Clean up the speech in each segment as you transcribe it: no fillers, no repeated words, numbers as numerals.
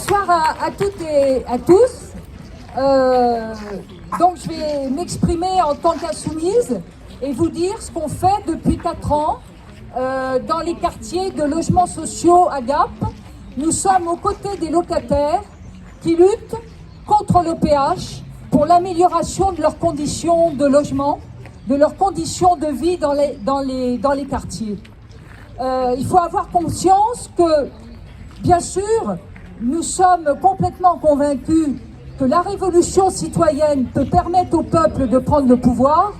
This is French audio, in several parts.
Bonsoir à toutes et à tous. Donc je vais m'exprimer en tant qu'insoumise et vous dire ce qu'on fait depuis 4 ans dans les quartiers de logements sociaux à Gap. Nous sommes aux côtés des locataires qui luttent contre l'OPH pour l'amélioration de leurs conditions de logement, de leurs conditions de vie dans les quartiers. Il faut avoir conscience que, bien sûr, nous sommes complètement convaincus que la révolution citoyenne peut permettre au peuple de prendre le pouvoir,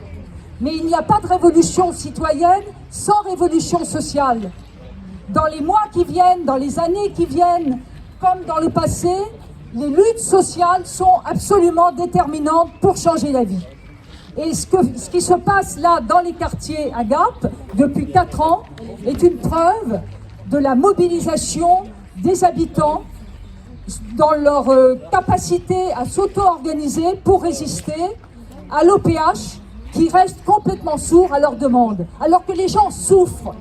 mais il n'y a pas de révolution citoyenne sans révolution sociale. Dans les mois qui viennent, dans les années qui viennent, comme dans le passé, les luttes sociales sont absolument déterminantes pour changer la vie. Et ce qui se passe là dans les quartiers à Gap depuis 4 ans est une preuve de la mobilisation des habitants dans leur capacité à s'auto-organiser pour résister à l'OPH qui reste complètement sourd à leurs demandes. Alors que les gens souffrent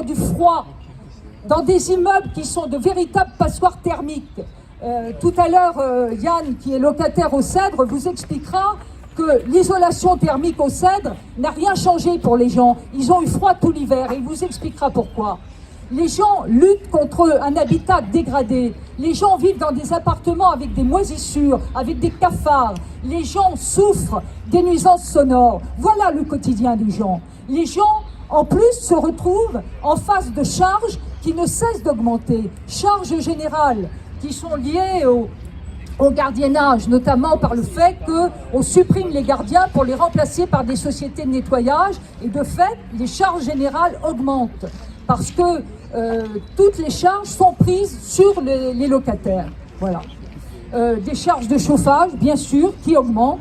du froid dans des immeubles qui sont de véritables passoires thermiques. Tout à l'heure, Yann, qui est locataire au Cèdre, vous expliquera que l'isolation thermique au Cèdre n'a rien changé pour les gens. Ils ont eu froid tout l'hiver et il vous expliquera pourquoi. Les gens luttent contre un habitat dégradé. Les gens vivent dans des appartements avec des moisissures, avec des cafards. Les gens souffrent des nuisances sonores. Voilà le quotidien des gens. Les gens, en plus, se retrouvent en face de charges qui ne cessent d'augmenter. Charges générales qui sont liées au gardiennage, notamment par le fait qu'on supprime les gardiens pour les remplacer par des sociétés de nettoyage. Et de fait, les charges générales augmentent parce que toutes les charges sont prises sur les locataires. Voilà. Des charges de chauffage, bien sûr, qui augmentent.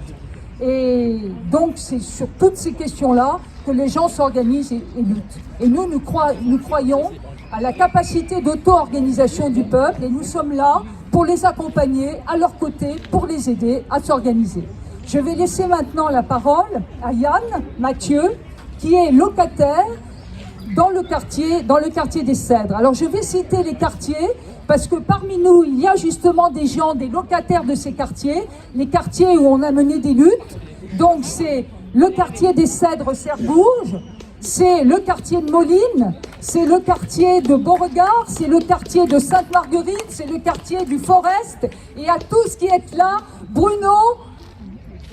Et donc, c'est sur toutes ces questions-là que les gens s'organisent et luttent. Et nous croyons à la capacité d'auto-organisation du peuple et nous sommes là pour les accompagner à leur côté, pour les aider à s'organiser. Je vais laisser maintenant la parole à Yann Mathieu, qui est locataire dans le quartier des Cèdres. Alors je vais citer les quartiers parce que parmi nous, il y a justement des gens, des locataires de ces quartiers, les quartiers où on a mené des luttes. Donc c'est le quartier des Cèdres-Cerbourge, c'est le quartier de Moline, c'est le quartier de Beauregard, c'est le quartier de Sainte-Marguerite, c'est le quartier du Forest. Et à tous qui êtes là, Bruno,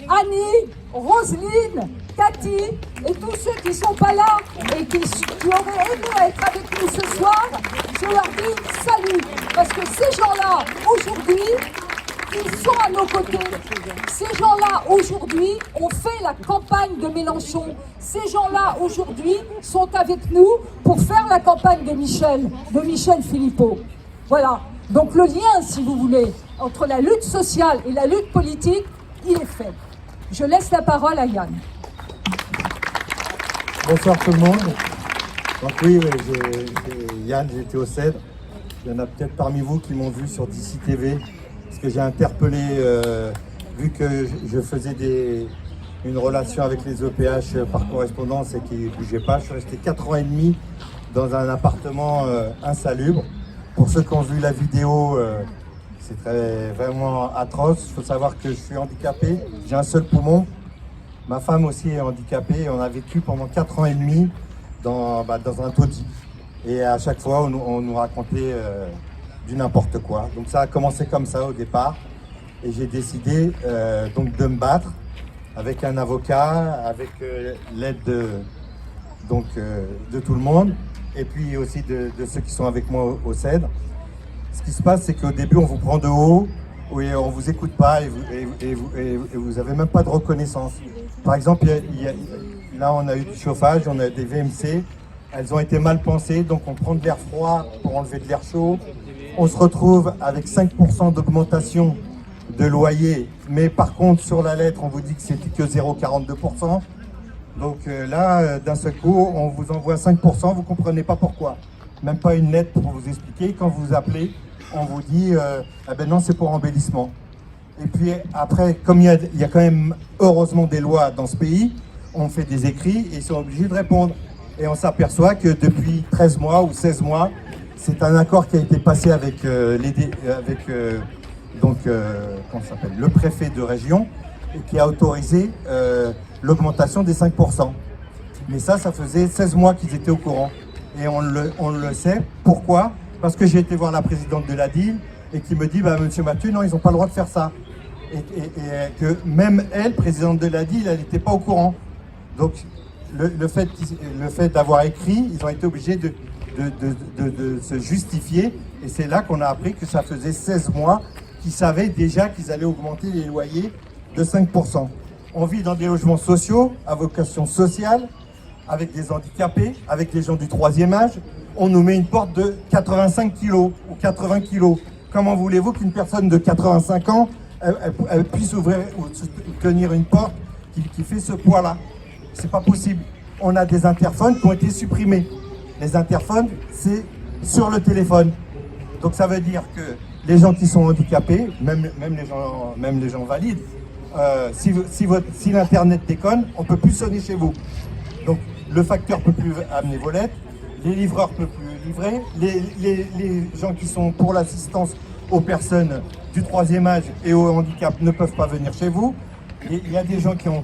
Annie, Roselyne, Cathy et tous ceux qui ne sont pas là et qui auraient aimé être avec nous ce soir, je leur dis salut. Parce que ces gens-là, aujourd'hui, ils sont à nos côtés. Ces gens-là, aujourd'hui, ont fait la campagne de Mélenchon. Ces gens-là, aujourd'hui, sont avec nous pour faire la campagne de Michel Philippot. Voilà. Donc le lien, si vous voulez, entre la lutte sociale et la lutte politique, il est fait. Je laisse la parole à Yann. Bonsoir tout le monde. Donc oui, Yann, j'étais au Cèdre. Il y en a peut-être parmi vous qui m'ont vu sur DC TV, parce que j'ai interpellé, vu que je faisais une relation avec les OPH par correspondance et qui ne bougeaient pas. Je suis resté 4 ans et demi dans un appartement insalubre. Pour ceux qui ont vu la vidéo, c'est vraiment atroce. Il faut savoir que je suis handicapé, j'ai un seul poumon. Ma femme aussi est handicapée et on a vécu pendant 4 ans et demi dans un taudis. Et à chaque fois, on nous racontait du n'importe quoi. Donc ça a commencé comme ça au départ. Et j'ai décidé donc de me battre avec un avocat, avec l'aide de tout le monde. Et puis aussi de ceux qui sont avec moi au Cèdre. Ce qui se passe, c'est qu'au début, on vous prend de haut, et on ne vous écoute pas et vous n'avez même pas de reconnaissance. Par exemple, là, on a eu du chauffage, on a des VMC, elles ont été mal pensées, donc on prend de l'air froid pour enlever de l'air chaud. On se retrouve avec 5% d'augmentation de loyer, mais par contre, sur la lettre, on vous dit que c'était que 0,42%. Donc là, d'un seul coup, on vous envoie 5%, vous ne comprenez pas pourquoi. Même pas une lettre pour vous expliquer. Quand vous appelez, on vous dit ah ben non, c'est pour embellissement. Et puis après, comme il y a quand même heureusement des lois dans ce pays, on fait des écrits et ils sont obligés de répondre. Et on s'aperçoit que depuis 13 mois ou 16 mois, C'est un accord qui a été passé avec, le préfet de région et qui a autorisé l'augmentation des 5%. Mais ça faisait 16 mois qu'ils étaient au courant. Et on le sait. Pourquoi? Parce que j'ai été voir la présidente de la DIL et qui me dit, monsieur Mathieu, non, ils n'ont pas le droit de faire ça. Et que même elle, présidente de la DIL, elle n'était pas au courant. Donc le fait d'avoir écrit, ils ont été obligés de se justifier. Et c'est là qu'on a appris que ça faisait 16 mois qu'ils savaient déjà qu'ils allaient augmenter les loyers de 5%. On vit dans des logements sociaux, à vocation sociale, avec des handicapés, avec des gens du 3e âge. On nous met une porte de 85 kg ou 80 kg. Comment voulez-vous qu'une personne de 85 ans elle puisse ouvrir ou tenir une porte qui fait ce poids-là? C'est pas possible. On a des interphones qui ont été supprimés. Les interphones, c'est sur le téléphone. Donc ça veut dire que les gens qui sont handicapés, même les gens valides, si l'internet déconne, on ne peut plus sonner chez vous. Donc le facteur ne peut plus amener vos lettres, les livreurs ne peuvent plus livrer, les gens qui sont pour l'assistance aux personnes du 3e âge et au handicap ne peuvent pas venir chez vous. Il y a des gens qui ont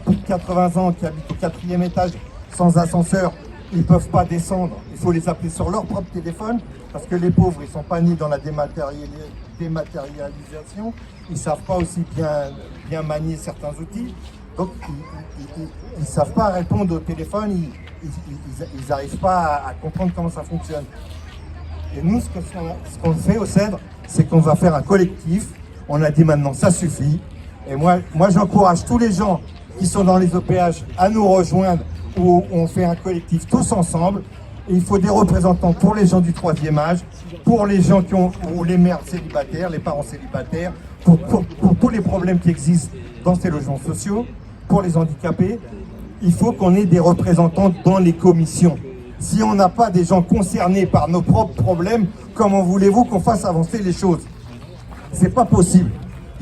plus de 80 ans, qui habitent au 4e étage sans ascenseur, ils ne peuvent pas descendre. Il faut les appeler sur leur propre téléphone parce que les pauvres, ils ne sont pas nés dans la dématérialisation, ils ne savent pas aussi bien manier certains outils. Donc, ils ne savent pas répondre au téléphone, ils n'arrivent pas à comprendre comment ça fonctionne. Et nous, ce qu'on fait au CEDRE, c'est qu'on va faire un collectif. On a dit maintenant, ça suffit. Et moi j'encourage tous les gens qui sont dans les OPH à nous rejoindre où on fait un collectif tous ensemble. Et il faut des représentants pour les gens du 3e âge, pour les gens ou les mères célibataires, les parents célibataires, pour tous les problèmes qui existent dans ces logements sociaux, pour les handicapés. Il faut qu'on ait des représentants dans les commissions. Si on n'a pas des gens concernés par nos propres problèmes, comment voulez-vous qu'on fasse avancer les choses? C'est pas possible.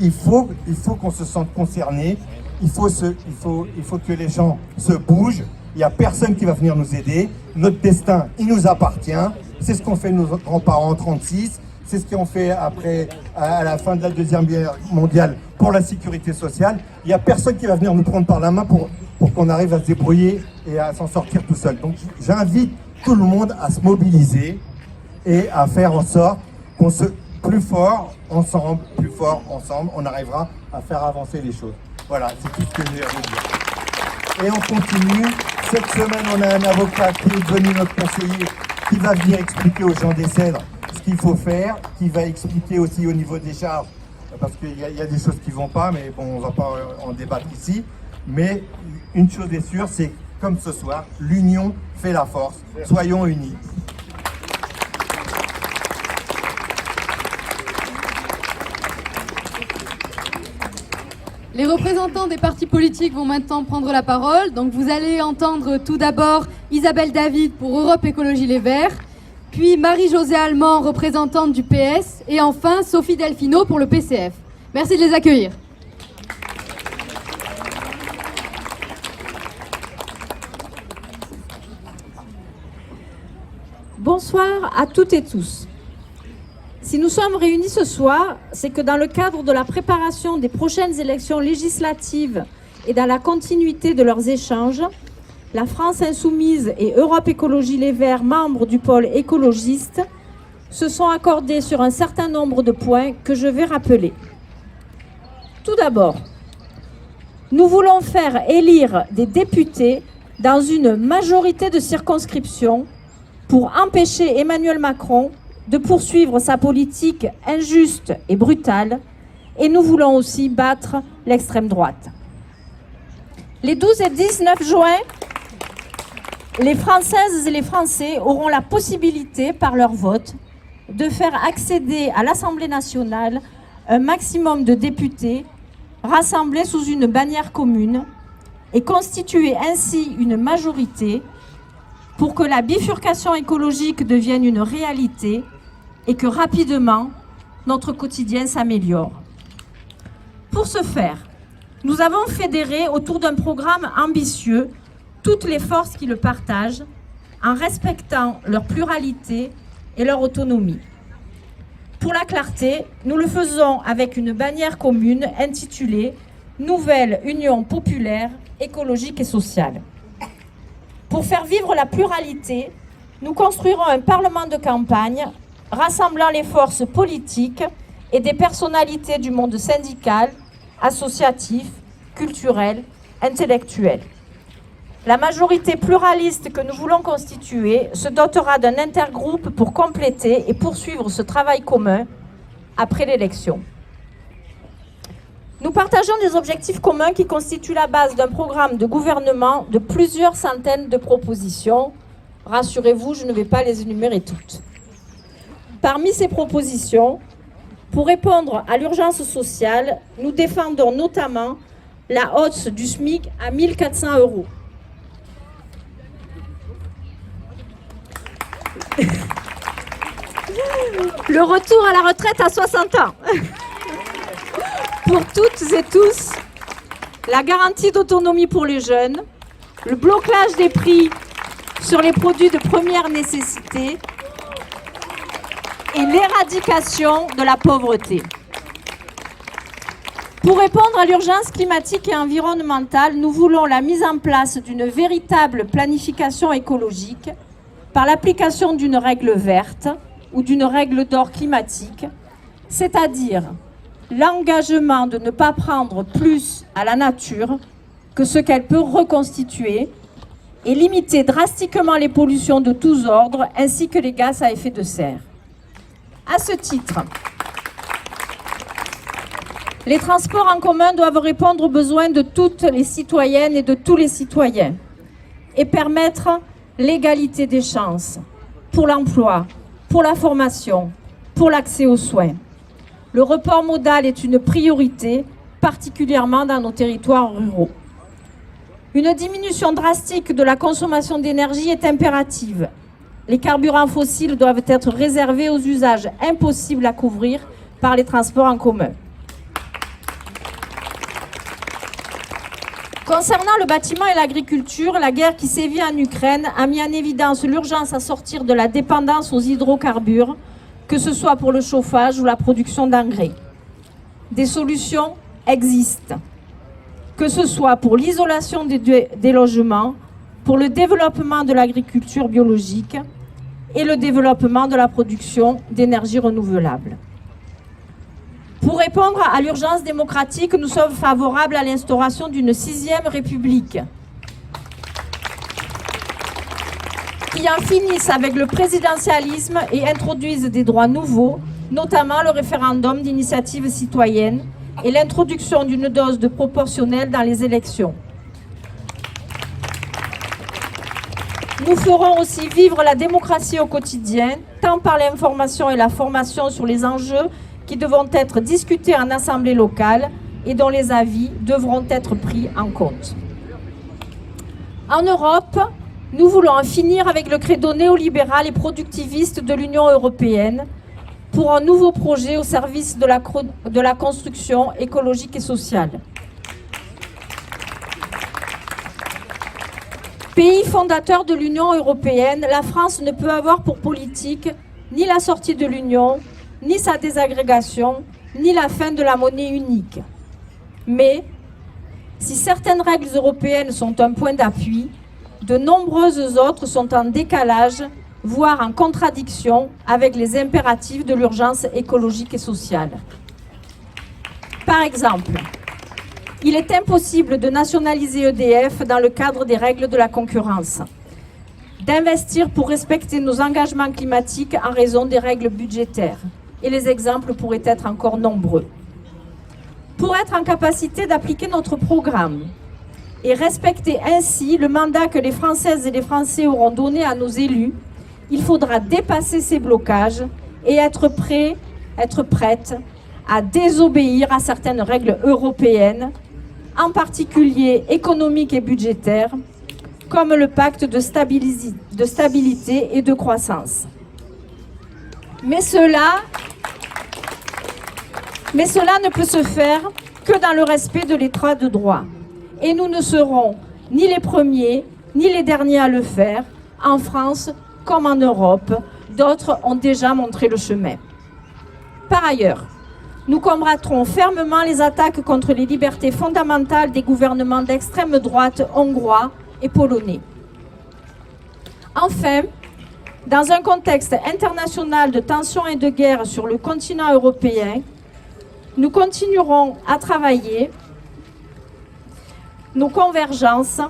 Il faut qu'on se sente concerné. Il faut que les gens se bougent. Il n'y a personne qui va venir nous aider. Notre destin, il nous appartient. C'est ce qu'ont fait nos grands-parents en 1936. C'est ce qu'ils ont fait après, à la fin de la Deuxième Guerre mondiale, pour la sécurité sociale. Il n'y a personne qui va venir nous prendre par la main pour qu'on arrive à se débrouiller et à s'en sortir tout seul. Donc j'invite tout le monde à se mobiliser et à faire en sorte qu'on se... plus fort ensemble, on arrivera à faire avancer les choses. Voilà, c'est tout ce que j'ai à vous dire. Et on continue. Cette semaine, on a un avocat qui est devenu notre conseiller, qui va venir expliquer aux gens des Cèdres ce qu'il faut faire, qui va expliquer aussi au niveau des charges, parce qu'il y a des choses qui ne vont pas, mais bon, on ne va pas en débattre ici. Mais une chose est sûre, c'est comme ce soir, l'union fait la force. Soyons unis. Les représentants des partis politiques vont maintenant prendre la parole. Donc vous allez entendre tout d'abord Isabelle David pour Europe Écologie Les Verts, puis Marie-Josée Allemand, représentante du PS, et enfin Sophie Delfino pour le PCF. Merci de les accueillir. Bonsoir à toutes et tous. Si nous sommes réunis ce soir, c'est que dans le cadre de la préparation des prochaines élections législatives et dans la continuité de leurs échanges, la France Insoumise et Europe Écologie Les Verts, membres du pôle écologiste, se sont accordés sur un certain nombre de points que je vais rappeler. Tout d'abord, nous voulons faire élire des députés dans une majorité de circonscriptions pour empêcher Emmanuel Macron de poursuivre sa politique injuste et brutale, et nous voulons aussi battre l'extrême droite. Les 12 et 19 juin, les Françaises et les Français auront la possibilité, par leur vote, de faire accéder à l'Assemblée nationale un maximum de députés rassemblés sous une bannière commune et constituer ainsi une majorité pour que la bifurcation écologique devienne une réalité et que rapidement, notre quotidien s'améliore. Pour ce faire, nous avons fédéré autour d'un programme ambitieux toutes les forces qui le partagent, en respectant leur pluralité et leur autonomie. Pour la clarté, nous le faisons avec une bannière commune intitulée « Nouvelle Union populaire, écologique et sociale ». Pour faire vivre la pluralité, nous construirons un parlement de campagne rassemblant les forces politiques et des personnalités du monde syndical, associatif, culturel, intellectuel. La majorité pluraliste que nous voulons constituer se dotera d'un intergroupe pour compléter et poursuivre ce travail commun après l'élection. Nous partageons des objectifs communs qui constituent la base d'un programme de gouvernement de plusieurs centaines de propositions. Rassurez-vous, je ne vais pas les énumérer toutes. Parmi ces propositions, pour répondre à l'urgence sociale, nous défendons notamment la hausse du SMIC à 1 400 €. Le retour à la retraite à 60 ans. Pour toutes et tous, la garantie d'autonomie pour les jeunes, le blocage des prix sur les produits de première nécessité et l'éradication de la pauvreté. Pour répondre à l'urgence climatique et environnementale, nous voulons la mise en place d'une véritable planification écologique par l'application d'une règle verte ou d'une règle d'or climatique, c'est-à-dire l'engagement de ne pas prendre plus à la nature que ce qu'elle peut reconstituer et limiter drastiquement les pollutions de tous ordres ainsi que les gaz à effet de serre. À ce titre, les transports en commun doivent répondre aux besoins de toutes les citoyennes et de tous les citoyens et permettre l'égalité des chances pour l'emploi, pour la formation, pour l'accès aux soins. Le report modal est une priorité, particulièrement dans nos territoires ruraux. Une diminution drastique de la consommation d'énergie est impérative. Les carburants fossiles doivent être réservés aux usages impossibles à couvrir par les transports en commun. Concernant le bâtiment et l'agriculture, la guerre qui sévit en Ukraine a mis en évidence l'urgence à sortir de la dépendance aux hydrocarbures, que ce soit pour le chauffage ou la production d'engrais. Des solutions existent, que ce soit pour l'isolation des logements, pour le développement de l'agriculture biologique et le développement de la production d'énergie renouvelable. Pour répondre à l'urgence démocratique, nous sommes favorables à l'instauration d'une 6e République qui en finisse avec le présidentialisme et introduise des droits nouveaux, notamment le référendum d'initiative citoyenne et l'introduction d'une dose de proportionnelle dans les élections. Nous ferons aussi vivre la démocratie au quotidien, tant par l'information et la formation sur les enjeux qui devront être discutés en assemblée locale et dont les avis devront être pris en compte. En Europe, nous voulons en finir avec le credo néolibéral et productiviste de l'Union européenne pour un nouveau projet au service de la construction écologique et sociale. Pays fondateur de l'Union européenne, la France ne peut avoir pour politique ni la sortie de l'Union, ni sa désagrégation, ni la fin de la monnaie unique. Mais, si certaines règles européennes sont un point d'appui, de nombreuses autres sont en décalage, voire en contradiction avec les impératifs de l'urgence écologique et sociale. Par exemple, il est impossible de nationaliser EDF dans le cadre des règles de la concurrence, d'investir pour respecter nos engagements climatiques en raison des règles budgétaires. Et les exemples pourraient être encore nombreux. Pour être en capacité d'appliquer notre programme et respecter ainsi le mandat que les Françaises et les Français auront donné à nos élus, il faudra dépasser ces blocages et être prête à désobéir à certaines règles européennes, en particulier économiques et budgétaires, comme le pacte de stabilité et de croissance. Mais cela ne peut se faire que dans le respect de l'état de droit. Et nous ne serons ni les premiers, ni les derniers à le faire, en France comme en Europe, D'autres ont déjà montré le chemin. Par ailleurs, nous combattrons fermement les attaques contre les libertés fondamentales des gouvernements d'extrême droite hongrois et polonais. Enfin, dans un contexte international de tensions et de guerre sur le continent européen, nous continuerons à travailler nos convergences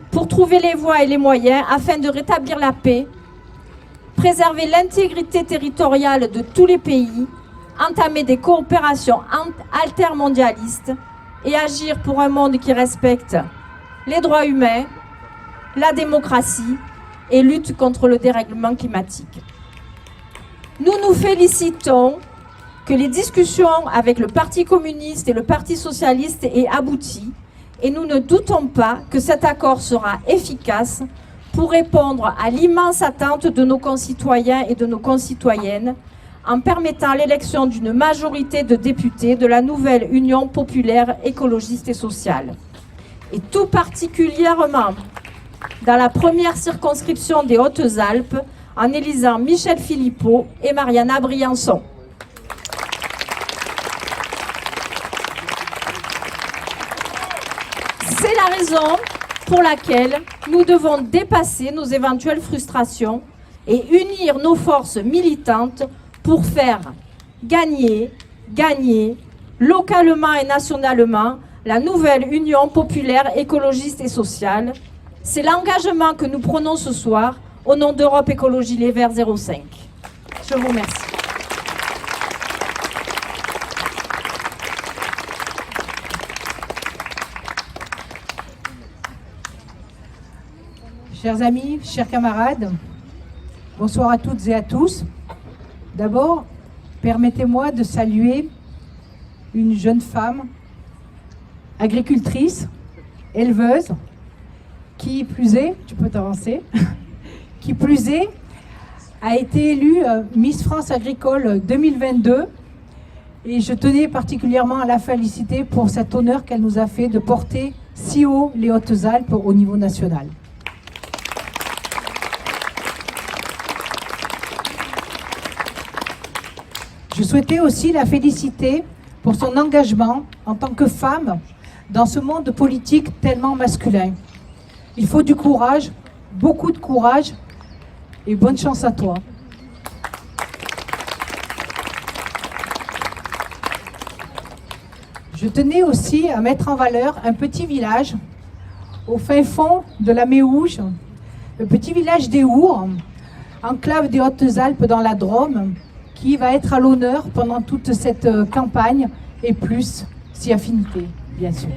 pour trouver les voies et les moyens afin de rétablir la paix, préserver l'intégrité territoriale de tous les pays, entamer des coopérations altermondialistes et agir pour un monde qui respecte les droits humains, la démocratie et lutte contre le dérèglement climatique. Nous nous félicitons que les discussions avec le Parti communiste et le Parti socialiste aient abouti et nous ne doutons pas que cet accord sera efficace pour répondre à l'immense attente de nos concitoyens et de nos concitoyennes en permettant l'élection d'une majorité de députés de la nouvelle Union populaire écologiste et sociale. Et tout particulièrement dans la première circonscription des Hautes-Alpes en élisant Michel Philippot et Mariana Briançon. C'est la raison pour laquelle nous devons dépasser nos éventuelles frustrations et unir nos forces militantes pour faire gagner localement et nationalement la nouvelle Union populaire écologiste et sociale. C'est l'engagement que nous prenons ce soir au nom d'Europe Écologie Les Verts 05. Je vous remercie. Chers amis, chers camarades, bonsoir à toutes et à tous. D'abord, permettez-moi de saluer une jeune femme, agricultrice, éleveuse, qui plus est, tu peux t'avancer, qui plus est, a été élue Miss France Agricole 2022 et je tenais particulièrement à la féliciter pour cet honneur qu'elle nous a fait de porter si haut les Hautes-Alpes au niveau national. Je souhaitais aussi la féliciter pour son engagement en tant que femme dans ce monde politique tellement masculin. Il faut du courage, beaucoup de courage et bonne chance à toi. Je tenais aussi à mettre en valeur un petit village au fin fond de la Méouge, le petit village des Our, enclave des Hautes-Alpes dans la Drôme, qui va être à l'honneur pendant toute cette campagne et plus, si affinité, bien sûr.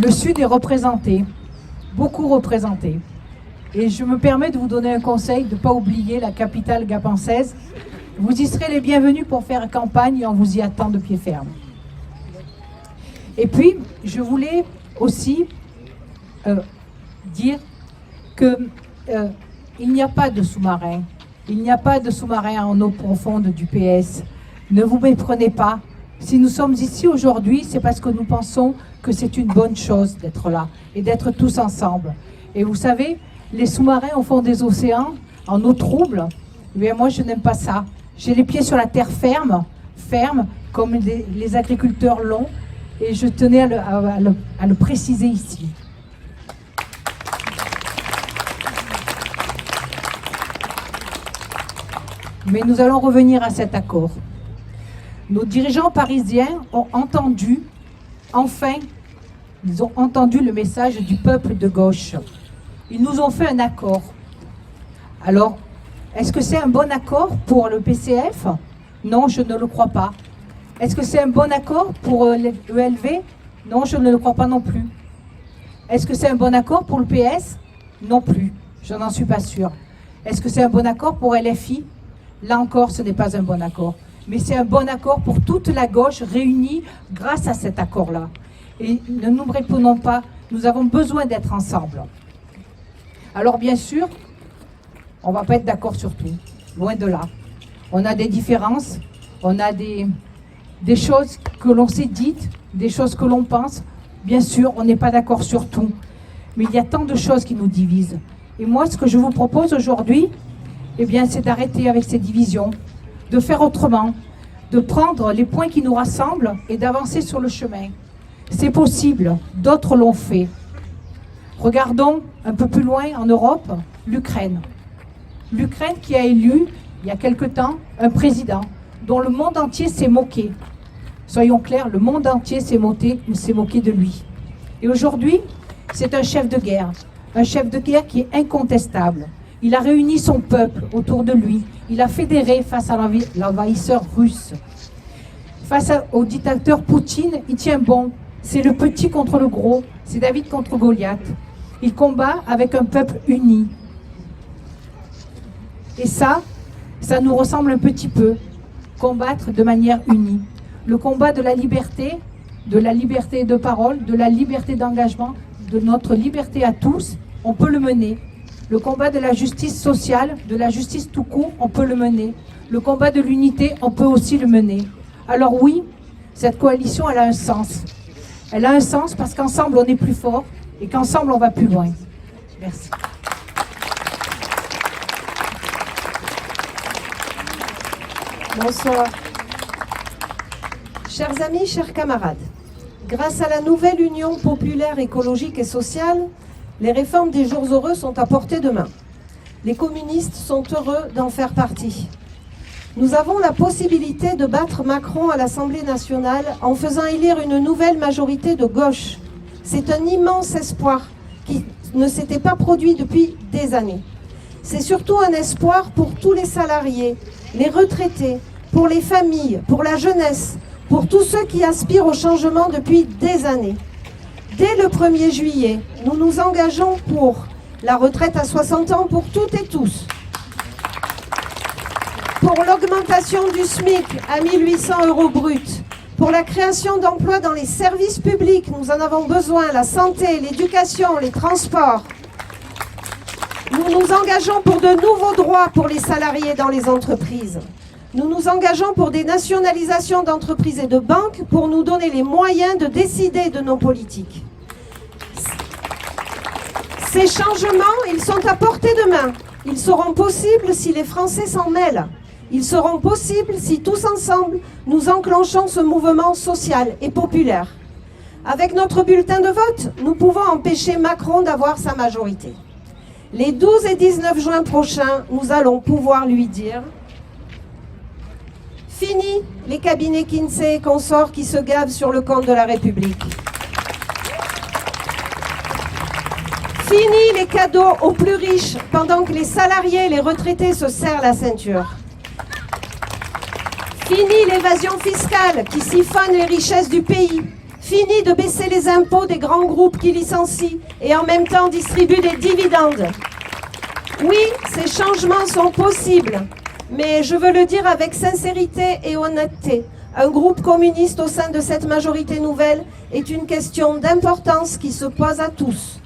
Le Sud est représenté, beaucoup représenté. Et je me permets de vous donner un conseil, de ne pas oublier la capitale gapençaise. Vous y serez les bienvenus pour faire campagne et on vous y attend de pied ferme. Et puis, je voulais aussi dire que il n'y a pas de sous-marin. Il n'y a pas de sous-marin en eau profonde du PS. Ne vous méprenez pas. Si nous sommes ici aujourd'hui, c'est parce que nous pensons que c'est une bonne chose d'être là et d'être tous ensemble. Et vous savez, les sous-marins au fond des océans, en eau trouble, eh bien moi je n'aime pas ça. J'ai les pieds sur la terre ferme, comme les agriculteurs l'ont, et je tenais à le préciser ici. Mais nous allons revenir à cet accord. Nos dirigeants parisiens ont entendu, enfin, ils ont entendu le message du peuple de gauche. Ils nous ont fait un accord. Alors, est-ce que c'est un bon accord pour le PCF? Non, je ne le crois pas. Est-ce que c'est un bon accord pour l'ELV? Non, je ne le crois pas non plus. Est-ce que c'est un bon accord pour le PS? Non plus, je n'en suis pas sûre. Est-ce que c'est un bon accord pour LFI? Là encore, ce n'est pas un bon accord. Mais c'est un bon accord pour toute la gauche réunie grâce à cet accord-là. Et ne nous répondons pas, nous avons besoin d'être ensemble. Alors bien sûr, on ne va pas être d'accord sur tout, loin de là. On a des différences, on a des choses que l'on s'est dites, des choses que l'on pense. Bien sûr, on n'est pas d'accord sur tout. Mais il y a tant de choses qui nous divisent. Et moi, ce que je vous propose aujourd'hui, eh bien, c'est d'arrêter avec ces divisions, de faire autrement, de prendre les points qui nous rassemblent et d'avancer sur le chemin. C'est possible, d'autres l'ont fait. Regardons un peu plus loin en Europe, l'Ukraine. L'Ukraine qui a élu, il y a quelque temps, un président dont le monde entier s'est moqué. Soyons clairs, le monde entier s'est moqué de lui. Et aujourd'hui, c'est un chef de guerre qui est incontestable. Il a réuni son peuple autour de lui. Il a fédéré face à l'envahisseur russe. Face au dictateur Poutine, il tient bon. C'est le petit contre le gros. C'est David contre Goliath. Il combat avec un peuple uni. Et ça nous ressemble un petit peu. Combattre de manière unie. Le combat de la liberté de parole, de la liberté d'engagement, de notre liberté à tous, on peut le mener. Le combat de la justice sociale, de la justice tout court, on peut le mener. Le combat de l'unité, on peut aussi le mener. Alors oui, cette coalition, elle a un sens. Elle a un sens parce qu'ensemble, on est plus fort et qu'ensemble, on va plus loin. Merci. Bonsoir. Chers amis, chers camarades, grâce à la nouvelle Union populaire écologique et sociale, les réformes des jours heureux sont à portée de main. Les communistes sont heureux d'en faire partie. Nous avons la possibilité de battre Macron à l'Assemblée nationale en faisant élire une nouvelle majorité de gauche. C'est un immense espoir qui ne s'était pas produit depuis des années. C'est surtout un espoir pour tous les salariés, les retraités, pour les familles, pour la jeunesse, pour tous ceux qui aspirent au changement depuis des années. Dès le 1er juillet, nous nous engageons pour la retraite à 60 ans pour toutes et tous, pour l'augmentation du SMIC à 1 800 € brut, pour la création d'emplois dans les services publics, nous en avons besoin, la santé, l'éducation, les transports. Nous nous engageons pour de nouveaux droits pour les salariés dans les entreprises. Nous nous engageons pour des nationalisations d'entreprises et de banques pour nous donner les moyens de décider de nos politiques. Ces changements, ils sont à portée de main. Ils seront possibles si les Français s'en mêlent. Ils seront possibles si tous ensemble, nous enclenchons ce mouvement social et populaire. Avec notre bulletin de vote, nous pouvons empêcher Macron d'avoir sa majorité. Les 12 et 19 juin prochains, nous allons pouvoir lui dire « Fini les cabinets Kinsey et consorts qui se gavent sur le compte de la République. Fini les cadeaux aux plus riches pendant que les salariés et les retraités se serrent la ceinture. Fini l'évasion fiscale qui siphonne les richesses du pays. Fini de baisser les impôts des grands groupes qui licencient et en même temps distribuent des dividendes. Oui, ces changements sont possibles, mais je veux le dire avec sincérité et honnêteté. Un groupe communiste au sein de cette majorité nouvelle est une question d'importance qui se pose à tous.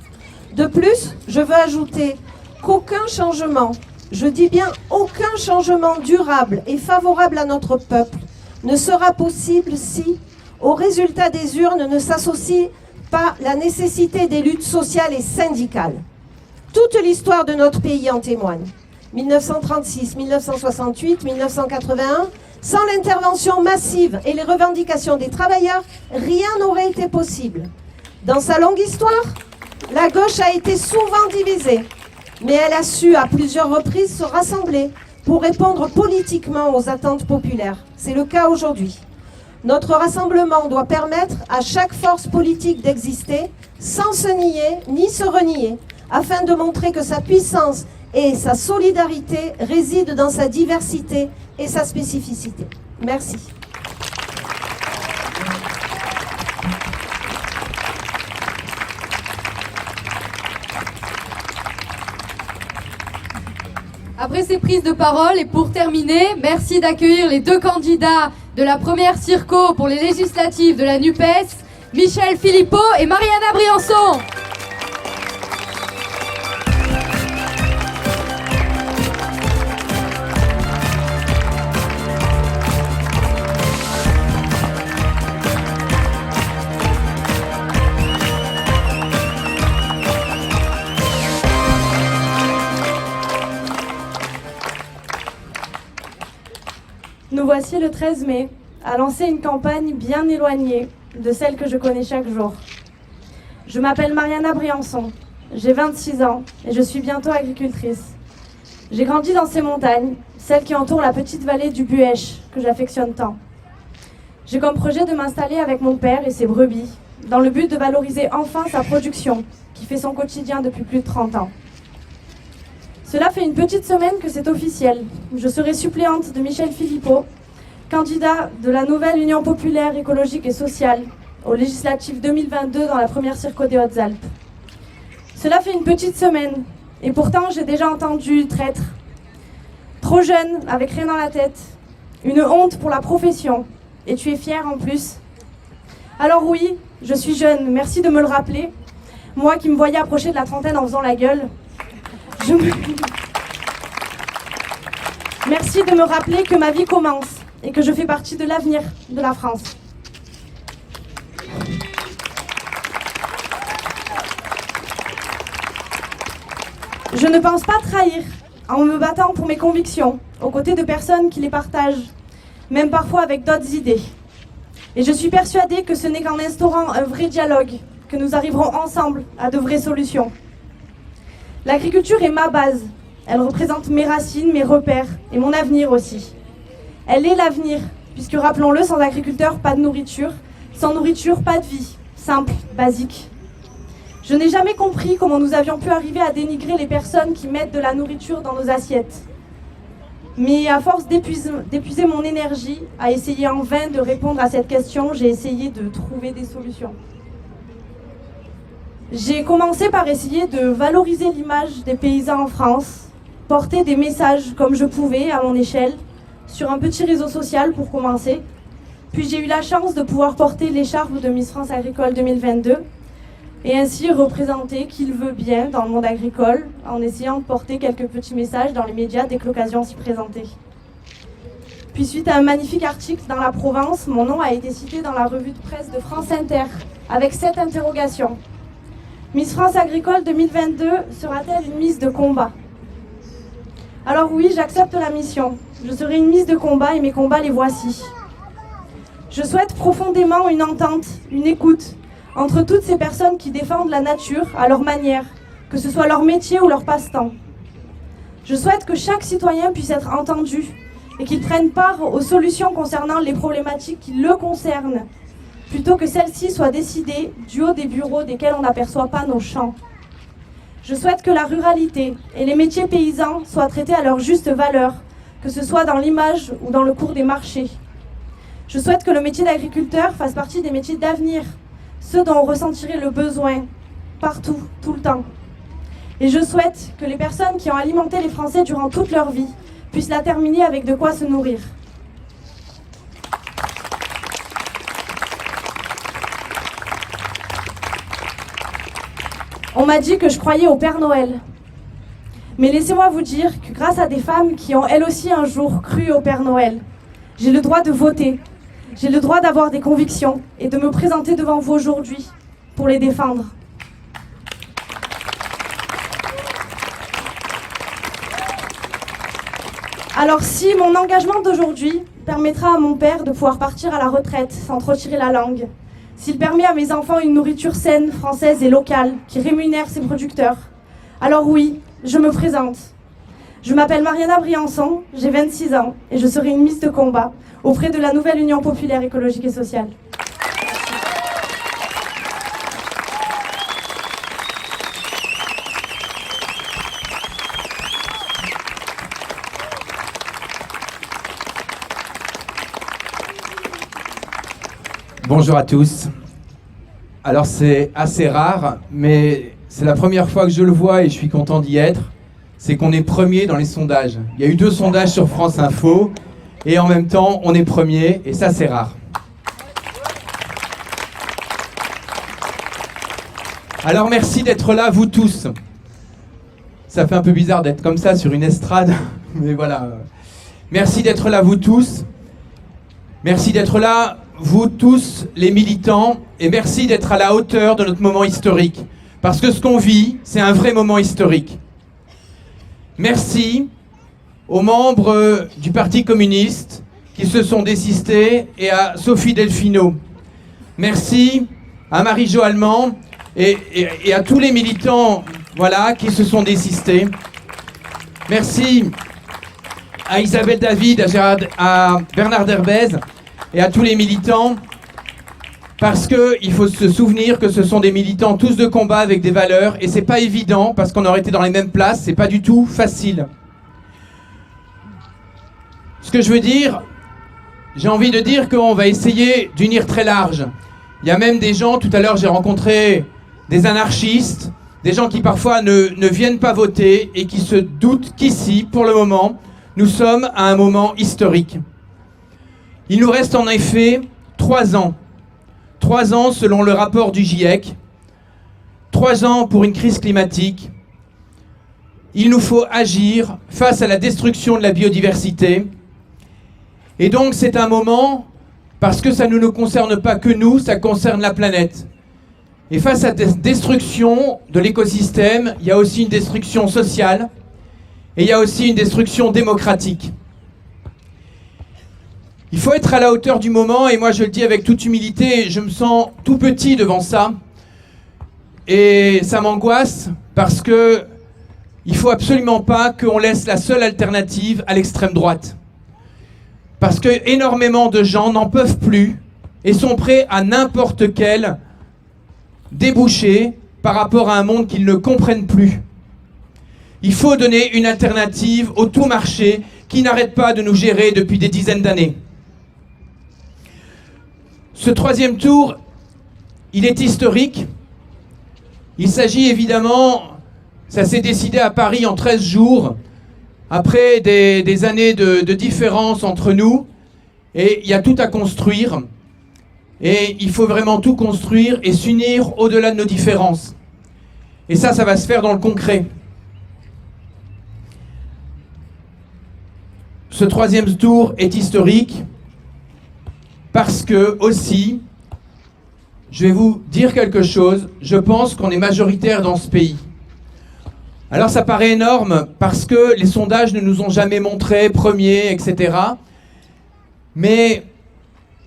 De plus, je veux ajouter qu'aucun changement, je dis bien aucun changement durable et favorable à notre peuple ne sera possible si, au résultat des urnes, ne s'associe pas la nécessité des luttes sociales et syndicales. Toute l'histoire de notre pays en témoigne. 1936, 1968, 1981, sans l'intervention massive et les revendications des travailleurs, rien n'aurait été possible. Dans sa longue histoire, la gauche a été souvent divisée, mais elle a su à plusieurs reprises se rassembler pour répondre politiquement aux attentes populaires. C'est le cas aujourd'hui. Notre rassemblement doit permettre à chaque force politique d'exister sans se nier ni se renier, afin de montrer que sa puissance et sa solidarité résident dans sa diversité et sa spécificité. Merci. Après ces prises de parole et pour terminer, merci d'accueillir les deux candidats de la première circo pour les législatives de la NUPES, Michel Philippot et Mariana Briançon. Nous voici le 13 mai à lancer une campagne bien éloignée de celle que je connais chaque jour. Je m'appelle Mariana Briançon, j'ai 26 ans et je suis bientôt agricultrice. J'ai grandi dans ces montagnes, celles qui entourent la petite vallée du Buèche, que j'affectionne tant. J'ai comme projet de m'installer avec mon père et ses brebis, dans le but de valoriser enfin sa production, qui fait son quotidien depuis plus de 30 ans. Cela fait une petite semaine que c'est officiel. Je serai suppléante de Michel Philippot, candidat de la nouvelle Union populaire écologique et sociale aux législatives 2022 dans la première circo des Hautes-Alpes. Cela fait une petite semaine, et pourtant j'ai déjà entendu traître. Trop jeune, avec rien dans la tête, une honte pour la profession, et tu es fière en plus. Alors oui, je suis jeune, merci de me le rappeler. Moi qui me voyais approcher de la trentaine en faisant la gueule. Merci de me rappeler que ma vie commence et que je fais partie de l'avenir de la France. Je ne pense pas trahir en me battant pour mes convictions, aux côtés de personnes qui les partagent, même parfois avec d'autres idées. Et je suis persuadée que ce n'est qu'en instaurant un vrai dialogue que nous arriverons ensemble à de vraies solutions. L'agriculture est ma base. Elle représente mes racines, mes repères et mon avenir aussi. Elle est l'avenir, puisque rappelons-le, sans agriculteur, pas de nourriture. Sans nourriture, pas de vie. Simple, basique. Je n'ai jamais compris comment nous avions pu arriver à dénigrer les personnes qui mettent de la nourriture dans nos assiettes. Mais à force d'épuiser mon énergie, à essayer en vain de répondre à cette question, j'ai essayé de trouver des solutions. J'ai commencé par essayer de valoriser l'image des paysans en France, porter des messages comme je pouvais à mon échelle, sur un petit réseau social pour commencer. Puis j'ai eu la chance de pouvoir porter l'écharpe de Miss France Agricole 2022 et ainsi représenter qui le veut bien dans le monde agricole en essayant de porter quelques petits messages dans les médias dès que l'occasion s'y présentait. Puis suite à un magnifique article dans la Provence, mon nom a été cité dans la revue de presse de France Inter avec cette interrogation. Miss France Agricole 2022 sera-t-elle une Miss de combat? Alors oui, j'accepte la mission. Je serai une Miss de combat et mes combats les voici. Je souhaite profondément une entente, une écoute entre toutes ces personnes qui défendent la nature à leur manière, que ce soit leur métier ou leur passe-temps. Je souhaite que chaque citoyen puisse être entendu et qu'il prenne part aux solutions concernant les problématiques qui le concernent, plutôt que celles-ci soient décidées du haut des bureaux desquels on n'aperçoit pas nos champs. Je souhaite que la ruralité et les métiers paysans soient traités à leur juste valeur, que ce soit dans l'image ou dans le cours des marchés. Je souhaite que le métier d'agriculteur fasse partie des métiers d'avenir, ceux dont on ressentirait le besoin, partout, tout le temps. Et je souhaite que les personnes qui ont alimenté les Français durant toute leur vie puissent la terminer avec de quoi se nourrir. On m'a dit que je croyais au Père Noël. Mais laissez-moi vous dire que grâce à des femmes qui ont elles aussi un jour cru au Père Noël, j'ai le droit de voter, j'ai le droit d'avoir des convictions et de me présenter devant vous aujourd'hui pour les défendre. Alors si mon engagement d'aujourd'hui permettra à mon père de pouvoir partir à la retraite sans trop tirer la langue, s'il permet à mes enfants une nourriture saine, française et locale, qui rémunère ses producteurs, alors oui, je me présente. Je m'appelle Mariana Briançon, j'ai 26 ans et je serai une Miss de combat auprès de la nouvelle Union populaire écologique et sociale. Bonjour à tous. Alors c'est assez rare, mais c'est la première fois que je le vois et je suis content d'y être. C'est qu'on est premier dans les sondages. Il y a eu 2 sondages sur France Info et en même temps on est premier et ça c'est rare. Alors merci d'être là vous tous. Ça fait un peu bizarre d'être comme ça sur une estrade, mais voilà. Merci d'être là vous tous. Merci d'être là vous tous les militants et merci d'être à la hauteur de notre moment historique. Parce que ce qu'on vit, c'est un vrai moment historique. Merci aux membres du Parti communiste qui se sont désistés et à Sophie Delfino. Merci à Marie-Jo Allemand et à tous les militants voilà, qui se sont désistés. Merci à Isabelle David, à Bernard Derbez et à tous les militants, parce qu'il faut se souvenir que ce sont des militants tous de combat avec des valeurs, et c'est pas évident parce qu'on aurait été dans les mêmes places, c'est pas du tout facile. Ce que je veux dire, j'ai envie de dire qu'on va essayer d'unir très large. Il y a même des gens, tout à l'heure j'ai rencontré des anarchistes, des gens qui parfois ne viennent pas voter et qui se doutent qu'ici, pour le moment, nous sommes à un moment historique. Il nous reste en effet 3 ans. 3 ans selon le rapport du GIEC. 3 ans pour une crise climatique. Il nous faut agir face à la destruction de la biodiversité. Et donc c'est un moment, parce que ça ne nous concerne pas que nous, ça concerne la planète. Et face à cette destruction de l'écosystème, il y a aussi une destruction sociale et il y a aussi une destruction démocratique. Il faut être à la hauteur du moment, et moi je le dis avec toute humilité, je me sens tout petit devant ça. Et ça m'angoisse parce que il faut absolument pas qu'on laisse la seule alternative à l'extrême droite. Parce que énormément de gens n'en peuvent plus et sont prêts à n'importe quel débouché par rapport à un monde qu'ils ne comprennent plus. Il faut donner une alternative au tout marché qui n'arrête pas de nous gérer depuis des dizaines d'années. Ce 3e tour, il est historique. Il s'agit évidemment, ça s'est décidé à Paris en 13 jours, après des années de différence entre nous, et il y a tout à construire. Et il faut vraiment tout construire et s'unir au-delà de nos différences. Et ça va se faire dans le concret. Ce 3e tour est historique parce que aussi, je vais vous dire quelque chose, je pense qu'on est majoritaire dans ce pays. Alors ça paraît énorme parce que les sondages ne nous ont jamais montré premiers, etc. Mais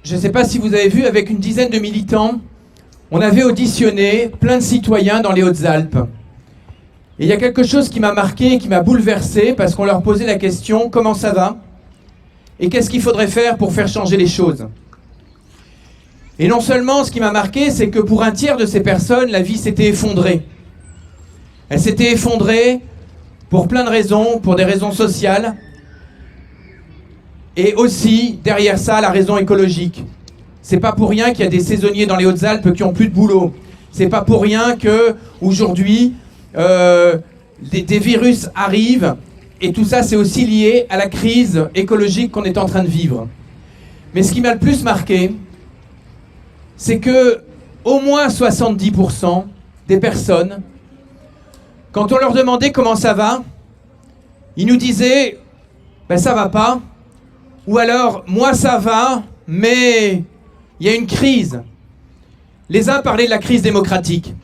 je ne sais pas si vous avez vu, avec une dizaine de militants, on avait auditionné plein de citoyens dans les Hautes-Alpes. Et il y a quelque chose qui m'a marqué, qui m'a bouleversé, parce qu'on leur posait la question, comment ça va? Et qu'est-ce qu'il faudrait faire pour faire changer les choses? Et non seulement, ce qui m'a marqué, c'est que pour un tiers de ces personnes, la vie s'était effondrée. Elle s'était effondrée pour plein de raisons, pour des raisons sociales, et aussi, derrière ça, la raison écologique. C'est pas pour rien qu'il y a des saisonniers dans les Hautes-Alpes qui ont plus de boulot. C'est pas pour rien que aujourd'hui des virus arrivent, et tout ça c'est aussi lié à la crise écologique qu'on est en train de vivre. Mais ce qui m'a le plus marqué, c'est que au moins 70% des personnes, quand on leur demandait comment ça va, ils nous disaient ben ça va pas, ou alors moi ça va, mais il y a une crise. Les uns parlaient de la crise démocratique.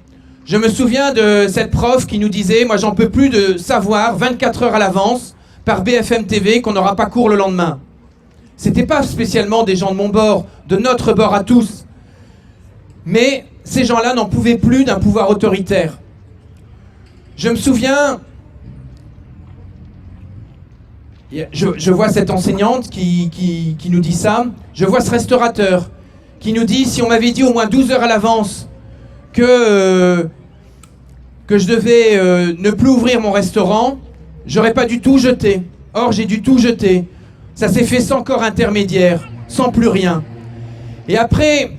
Je me souviens de cette prof qui nous disait, moi j'en peux plus de savoir 24 heures à l'avance par BFM TV qu'on n'aura pas cours le lendemain. C'était pas spécialement des gens de mon bord, de notre bord à tous. Mais ces gens-là n'en pouvaient plus d'un pouvoir autoritaire. Je me souviens, je vois cette enseignante qui nous dit ça, je vois ce restaurateur qui nous dit, si on m'avait dit au moins 12 heures à l'avance que je devais ne plus ouvrir mon restaurant, j'aurais pas du tout jeté. Or, j'ai du tout jeter. Ça s'est fait sans corps intermédiaire, sans plus rien. Et après,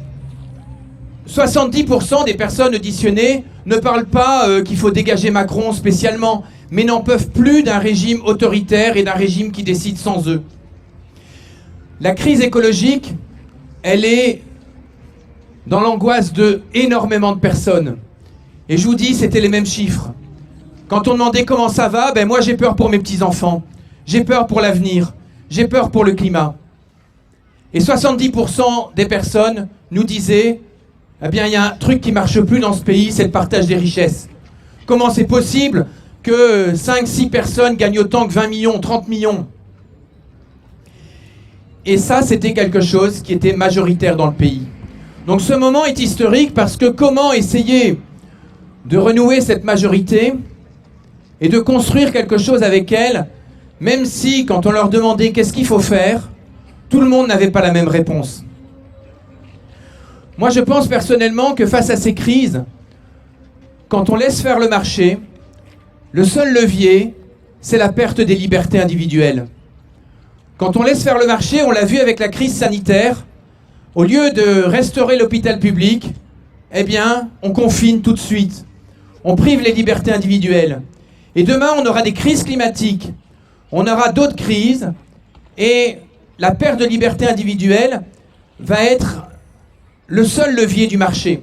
70% des personnes auditionnées ne parlent pas qu'il faut dégager Macron spécialement, mais n'en peuvent plus d'un régime autoritaire et d'un régime qui décide sans eux. La crise écologique, elle est dans l'angoisse de énormément de personnes. Et je vous dis, c'était les mêmes chiffres. Quand on demandait comment ça va, ben moi j'ai peur pour mes petits-enfants, j'ai peur pour l'avenir, j'ai peur pour le climat. Et 70% des personnes nous disaient, eh bien il y a un truc qui marche plus dans ce pays, c'est le partage des richesses. Comment c'est possible que 5-6 personnes gagnent autant que 20 millions, 30 millions? Et ça, c'était quelque chose qui était majoritaire dans le pays. Donc ce moment est historique parce que comment essayer de renouer cette majorité et de construire quelque chose avec elle, même si, quand on leur demandait qu'est-ce qu'il faut faire, tout le monde n'avait pas la même réponse. Moi, je pense personnellement que face à ces crises, quand on laisse faire le marché, le seul levier, c'est la perte des libertés individuelles. Quand on laisse faire le marché, on l'a vu avec la crise sanitaire, au lieu de restaurer l'hôpital public, eh bien, on confine tout de suite. On prive les libertés individuelles. Et demain, on aura des crises climatiques, on aura d'autres crises, et la perte de liberté individuelle va être le seul levier du marché.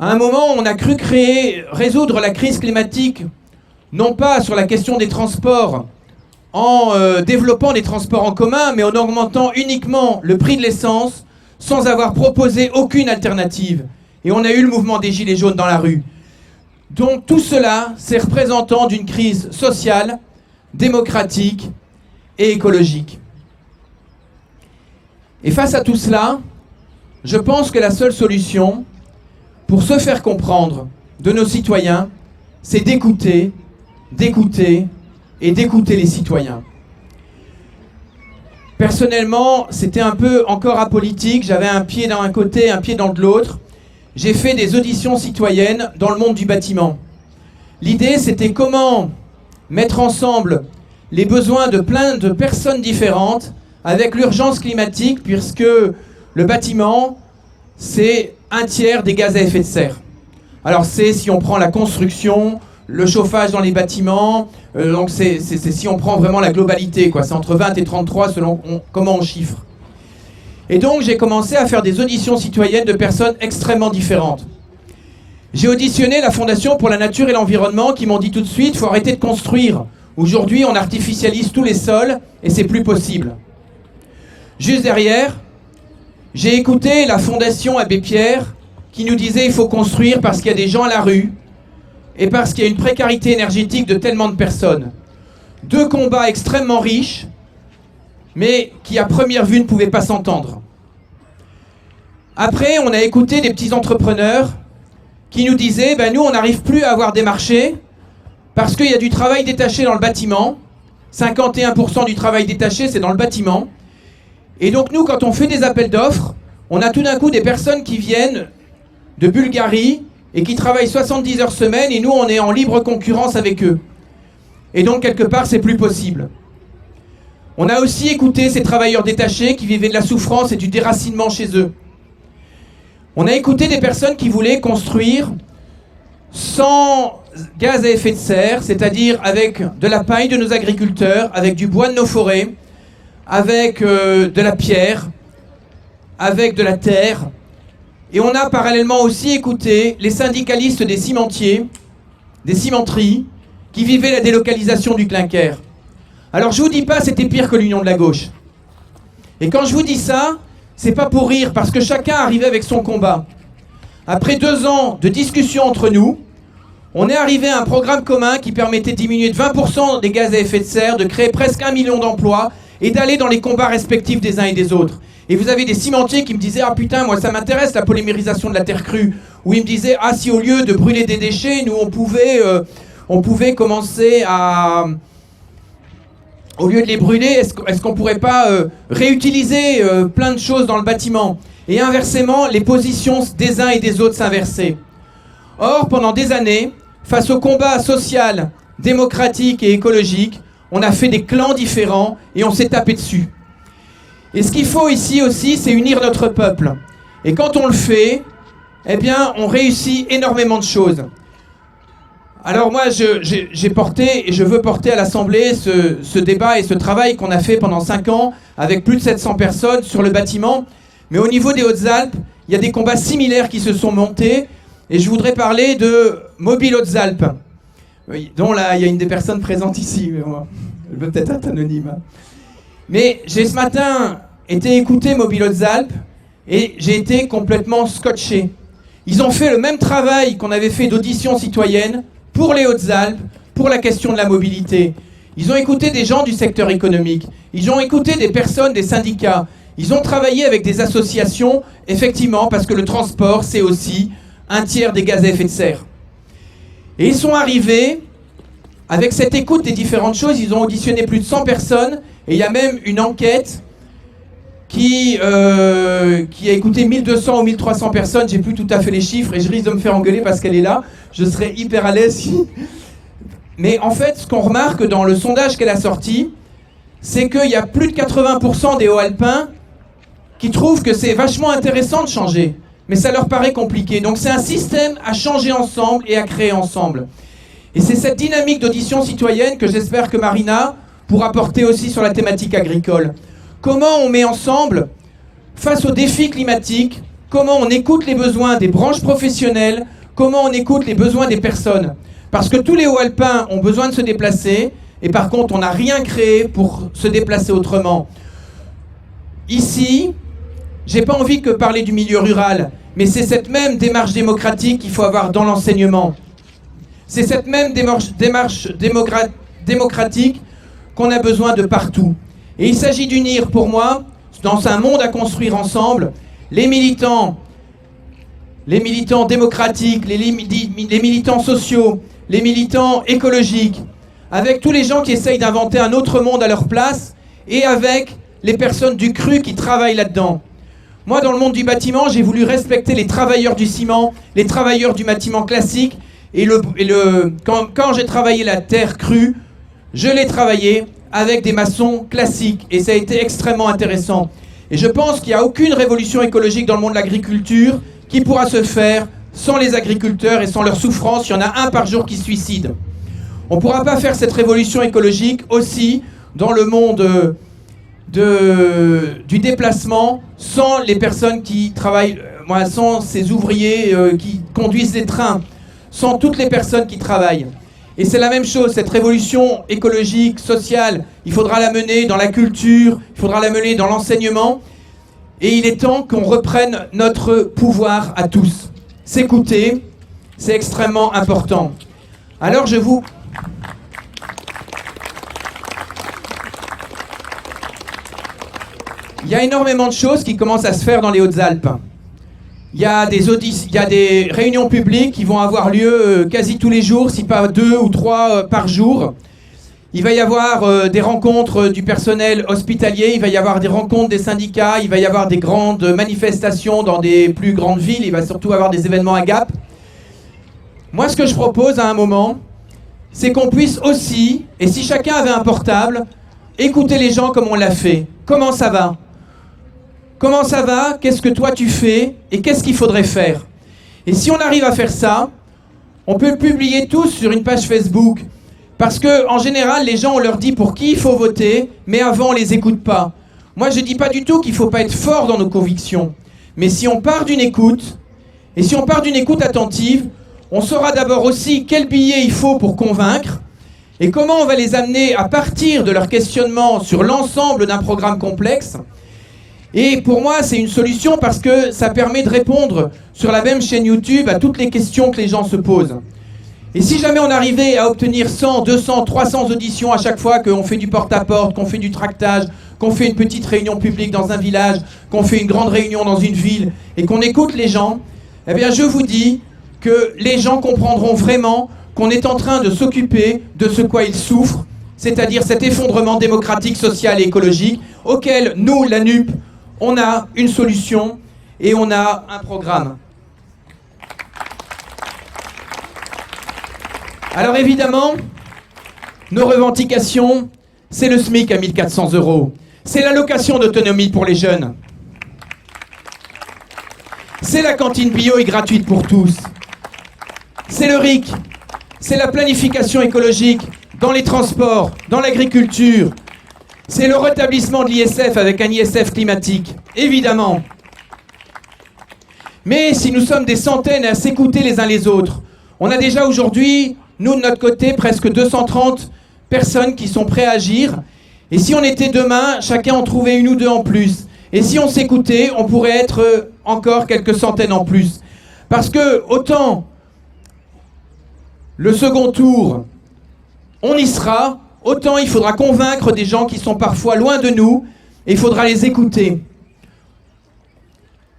À un moment, on a cru résoudre la crise climatique, non pas sur la question des transports, en développant des transports en commun, mais en augmentant uniquement le prix de l'essence, sans avoir proposé aucune alternative. Et on a eu le mouvement des Gilets jaunes dans la rue. Donc tout cela, c'est représentant d'une crise sociale, démocratique et écologique. Et face à tout cela, je pense que la seule solution pour se faire comprendre de nos citoyens, c'est d'écouter, d'écouter et d'écouter les citoyens. Personnellement, c'était un peu encore apolitique, j'avais un pied d'un côté, un pied dans l'autre. J'ai fait des auditions citoyennes dans le monde du bâtiment. L'idée, c'était comment mettre ensemble les besoins de plein de personnes différentes avec l'urgence climatique, puisque le bâtiment, c'est 1/3 des gaz à effet de serre. Alors c'est si on prend la construction, le chauffage dans les bâtiments, donc c'est si on prend vraiment la globalité, quoi. C'est entre 20 et 33 selon comment on chiffre. Et donc j'ai commencé à faire des auditions citoyennes de personnes extrêmement différentes. J'ai auditionné la Fondation pour la Nature et l'Environnement qui m'ont dit tout de suite, il faut arrêter de construire. Aujourd'hui, on artificialise tous les sols et c'est plus possible. Juste derrière, j'ai écouté la Fondation Abbé Pierre qui nous disait il faut construire parce qu'il y a des gens à la rue et parce qu'il y a une précarité énergétique de tellement de personnes. Deux combats extrêmement riches, mais qui à première vue ne pouvaient pas s'entendre. Après, on a écouté des petits entrepreneurs qui nous disaient nous, on n'arrive plus à avoir des marchés parce qu'il y a du travail détaché dans le bâtiment. 51% du travail détaché, c'est dans le bâtiment. Et donc nous, quand on fait des appels d'offres, on a tout d'un coup des personnes qui viennent de Bulgarie et qui travaillent 70 heures semaine et nous, on est en libre concurrence avec eux. Et donc, quelque part, c'est plus possible. On a aussi écouté ces travailleurs détachés qui vivaient de la souffrance et du déracinement chez eux. On a écouté des personnes qui voulaient construire sans gaz à effet de serre, c'est-à-dire avec de la paille de nos agriculteurs, avec du bois de nos forêts, avec de la pierre, avec de la terre. Et on a parallèlement aussi écouté les syndicalistes des cimentiers, des cimenteries, qui vivaient la délocalisation du clinker. Alors je vous dis pas c'était pire que l'union de la gauche. Et quand je vous dis ça, c'est pas pour rire, parce que chacun arrivait avec son combat. Après 2 ans de discussion entre nous, on est arrivé à un programme commun qui permettait de diminuer de 20% des gaz à effet de serre, de créer presque 1 million d'emplois et d'aller dans les combats respectifs des uns et des autres. Et vous avez des cimentiers qui me disaient « Ah putain, moi ça m'intéresse la polymérisation de la terre crue ». Ou ils me disaient « Ah si au lieu de brûler des déchets, nous on pouvait commencer à... Au lieu de les brûler, est-ce qu'on pourrait pas réutiliser plein de choses dans le bâtiment ?» Et inversement, les positions des uns et des autres s'inversaient. Or, pendant des années, face au combat social, démocratique et écologique, on a fait des clans différents et on s'est tapé dessus. Et ce qu'il faut ici aussi, c'est unir notre peuple. Et quand on le fait, eh bien, on réussit énormément de choses. Alors moi, j'ai porté et je veux porter à l'Assemblée ce débat et ce travail qu'on a fait pendant 5 ans avec plus de 700 personnes sur le bâtiment. Mais au niveau des Hautes-Alpes, il y a des combats similaires qui se sont montés. Et je voudrais parler de Mobile Hautes-Alpes, dont là, il y a une des personnes présentes ici. Mais bon, elle peut peut-être être anonyme. Mais j'ai ce matin été écouter Mobile Hautes-Alpes et j'ai été complètement scotché. Ils ont fait le même travail qu'on avait fait d'audition citoyenne pour les Hautes-Alpes, pour la question de la mobilité. Ils ont écouté des gens du secteur économique. Ils ont écouté des personnes, des syndicats. Ils ont travaillé avec des associations, effectivement, parce que le transport, c'est aussi un tiers des gaz à effet de serre. Et ils sont arrivés, avec cette écoute des différentes choses, ils ont auditionné plus de 100 personnes, et il y a même une enquête qui a écouté 1200 ou 1300 personnes, j'ai plus tout à fait les chiffres, et je risque de me faire engueuler parce qu'elle est là, je serais hyper à l'aise si... Mais en fait, ce qu'on remarque dans le sondage qu'elle a sorti, c'est qu'il y a plus de 80% des Hauts-Alpins qui trouvent que c'est vachement intéressant de changer, mais ça leur paraît compliqué. Donc c'est un système à changer ensemble et à créer ensemble. Et c'est cette dynamique d'audition citoyenne que j'espère que Marina pourra porter aussi sur la thématique agricole. Comment on met ensemble, face aux défis climatiques, comment on écoute les besoins des branches professionnelles, comment on écoute les besoins des personnes. Parce que tous les Hauts-Alpins ont besoin de se déplacer, et par contre, on n'a rien créé pour se déplacer autrement. Ici, j'ai pas envie que parler du milieu rural, mais c'est cette même démarche démocratique qu'il faut avoir dans l'enseignement. C'est cette même démarche démocratique qu'on a besoin de partout. Et il s'agit d'unir, pour moi, dans un monde à construire ensemble, les militants démocratiques, les militants sociaux, les militants écologiques, avec tous les gens qui essayent d'inventer un autre monde à leur place, et avec les personnes du cru qui travaillent là-dedans. Moi, dans le monde du bâtiment, j'ai voulu respecter les travailleurs du ciment, les travailleurs du bâtiment classique, quand j'ai travaillé la terre crue, je l'ai travaillé avec des maçons classiques, et ça a été extrêmement intéressant. Et je pense qu'il n'y a aucune révolution écologique dans le monde de l'agriculture qui pourra se faire sans les agriculteurs et sans leur souffrance. Il y en a un par jour qui se suicide. On ne pourra pas faire cette révolution écologique aussi dans le monde du déplacement sans les personnes qui travaillent, sans ces ouvriers qui conduisent les trains, sans toutes les personnes qui travaillent. Et c'est la même chose, cette révolution écologique, sociale, il faudra la mener dans la culture, il faudra la mener dans l'enseignement. Et il est temps qu'on reprenne notre pouvoir à tous. S'écouter, c'est extrêmement important. Alors il y a énormément de choses qui commencent à se faire dans les Hautes-Alpes. Il y a des réunions publiques qui vont avoir lieu quasi tous les jours, si pas 2 ou 3 par jour. Il va y avoir des rencontres du personnel hospitalier, il va y avoir des rencontres des syndicats, il va y avoir des grandes manifestations dans des plus grandes villes, il va surtout avoir des événements à Gap. Moi, ce que je propose à un moment, c'est qu'on puisse aussi, et si chacun avait un portable, écouter les gens comme on l'a fait. Comment ça va ? Comment ça va ? Qu'est-ce que toi tu fais ? Et qu'est-ce qu'il faudrait faire ? Et si on arrive à faire ça, on peut le publier tous sur une page Facebook. Parce que en général, les gens, on leur dit pour qui il faut voter, mais avant, on les écoute pas. Moi, je dis pas du tout qu'il faut pas être fort dans nos convictions. Mais si on part d'une écoute, et si on part d'une écoute attentive, on saura d'abord aussi quel billet il faut pour convaincre, et comment on va les amener à partir de leur questionnement sur l'ensemble d'un programme complexe. Et pour moi, c'est une solution parce que ça permet de répondre sur la même chaîne YouTube à toutes les questions que les gens se posent. Et si jamais on arrivait à obtenir 100, 200, 300 auditions à chaque fois qu'on fait du porte-à-porte, qu'on fait du tractage, qu'on fait une petite réunion publique dans un village, qu'on fait une grande réunion dans une ville, et qu'on écoute les gens, eh bien je vous dis que les gens comprendront vraiment qu'on est en train de s'occuper de ce quoi ils souffrent, c'est-à-dire cet effondrement démocratique, social et écologique, auquel nous, la NUP, on a une solution et on a un programme. Alors évidemment, nos revendications, c'est le SMIC à 1 400 €. C'est l'allocation d'autonomie pour les jeunes. C'est la cantine bio et gratuite pour tous. C'est le RIC. C'est la planification écologique dans les transports, dans l'agriculture. C'est le rétablissement de l'ISF avec un ISF climatique, évidemment. Mais si nous sommes des centaines à s'écouter les uns les autres, on a déjà aujourd'hui, nous de notre côté, presque 230 personnes qui sont prêtes à agir. Et si on était demain, chacun en trouvait une ou deux en plus. Et si on s'écoutait, on pourrait être encore quelques centaines en plus. Parce que autant le second tour, on y sera, autant il faudra convaincre des gens qui sont parfois loin de nous, et il faudra les écouter.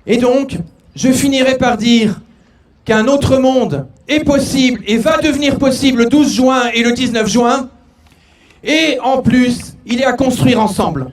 Et donc, je finirai par dire qu'un autre monde est possible et va devenir possible le 12 juin et le 19 juin. Et en plus, il est à construire ensemble.